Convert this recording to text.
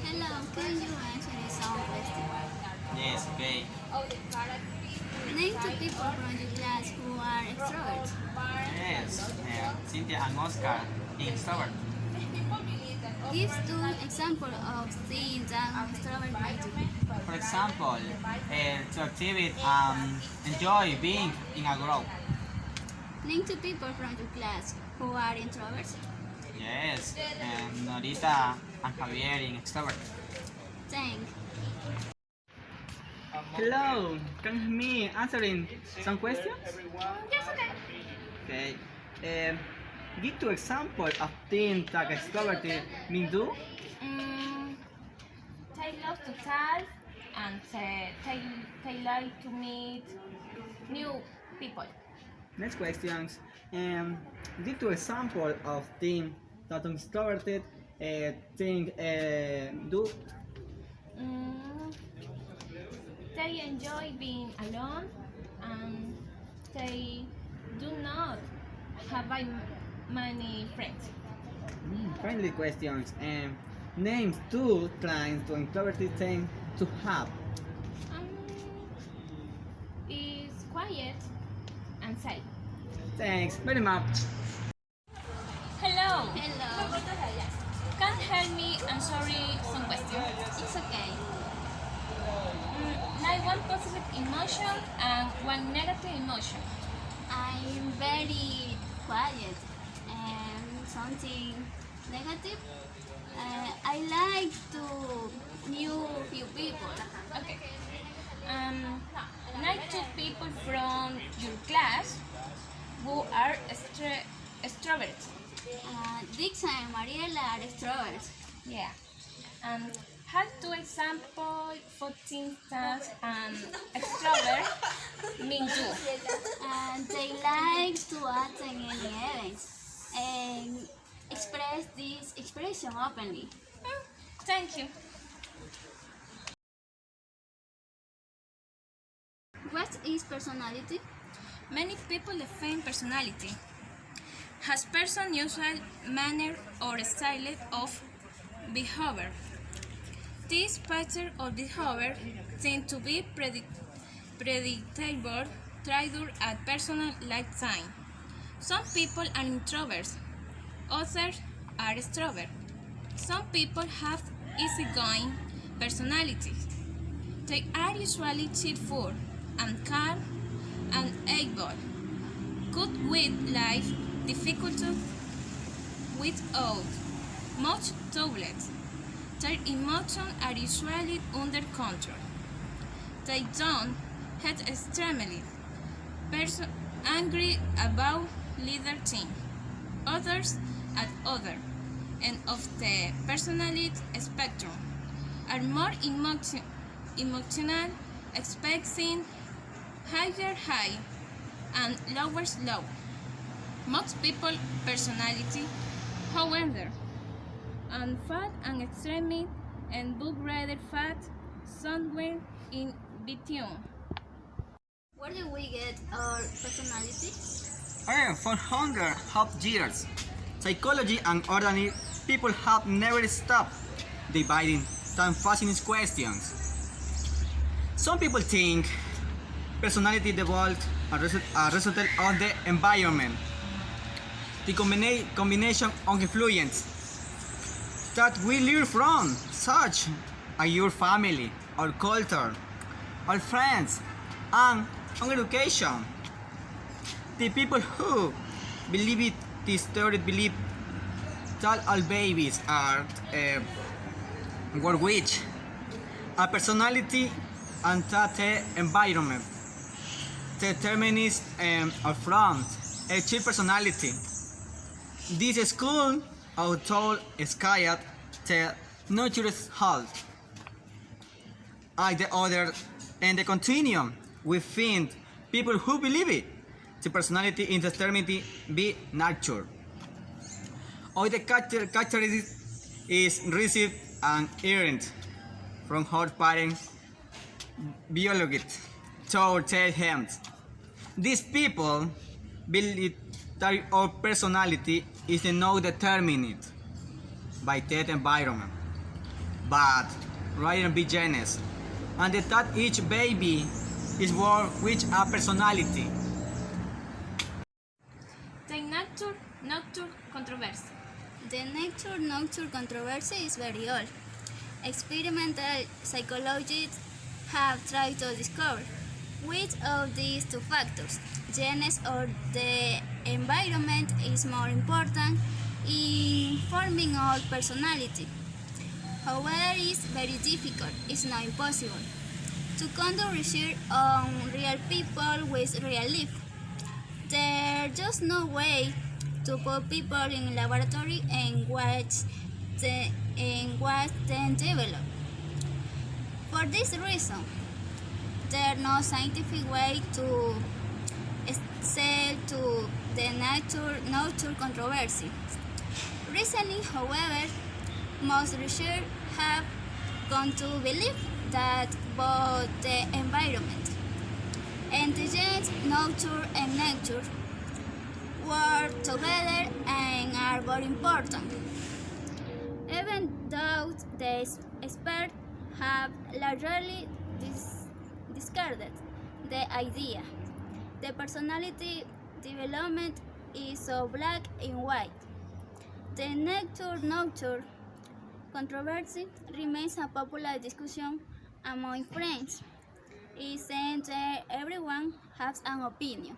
Hello, can you answer me some questions? Yes, okay. Name two people from your class who are extroverts. Yes, Cynthia and Oscar in Stubborn. Give two examples of things that extrovert might do. For example, to activate enjoy being in a group. Name two people from your class who are introverts. Yes, Norita and Javier in Extrovert. Thanks. Hello, can you hear me answering some questions? Yes, okay. Okay. Give two examples of things that extroverted mean do. Mm, they love to talk and they like to meet new people. Next questions. Give two examples of things that extroverted think do. Mm, they enjoy being alone and they do not have many friends. Friendly questions. Names two clients to introverted tend to have. Um, is quiet and safe. Thanks very much. Hello. Hello. Can you help me answering some questions? It's okay. Like one positive emotion and one negative emotion. I'm very quiet and something negative. I like to new few people. Okay. Like two people from your class who are extroverts. Dix and Mariela are extroverts. Yeah. Have two examples for things that an extrovert mean do. They like to attend any events and express this expression openly. Thank you. What is personality? Many people define personality as person usual manner or style of behavior. This pattern of behavior tend to be predictable throughout a personal lifetime. Some people are introverts, others are extroverts. Some people have easygoing personalities. They are usually cheerful and calm and able, good with life difficulties without much turbulence. Their emotions are usually under control. They don't get extremely angry about leader team. Others at other end of the personality spectrum are more emotional, expecting higher high and lower low. Most people personality, however, and fat and extreme and would rather fat somewhere in between. Where do we get our personality? For hunger half years. Psychology and ordinary people have never stopped dividing time fascinating questions. Some people think personality developed a result of the environment. The combination of influence that we learn from, such as your family, our culture, our friends, and our education. The people who believe it, this theory believe that all babies are which a personality and that the environment determines from a chief personality. This school of told skied the nature's halt. At the other and the continuum, we find people who believe it. The personality in determined be nature. All the characteristics is received and earned from her parents biologists toward their hands. These people believe that our personality is not determined by that environment, but rather be genes, and that each baby is born with a personality. The nature controversy. The nature-nurture controversy is very old. Experimental psychologists have tried to discover which of these two factors, genes or the environment, is more important in forming our personality. However, it's very difficult, it's not impossible, to conduct research on real people with real life. There's just no way to put people in laboratory and watch them develop. For this reason, there's no scientific way to sell to the nature controversy. Recently, however, most researchers have come to believe that both the environment and the genes, nurture and nature, work together and are very important. Even though the experts have largely discarded the idea, the personality development is so black and white. The nature-nurture controversy remains a popular discussion among friends. It seems that everyone has an opinion.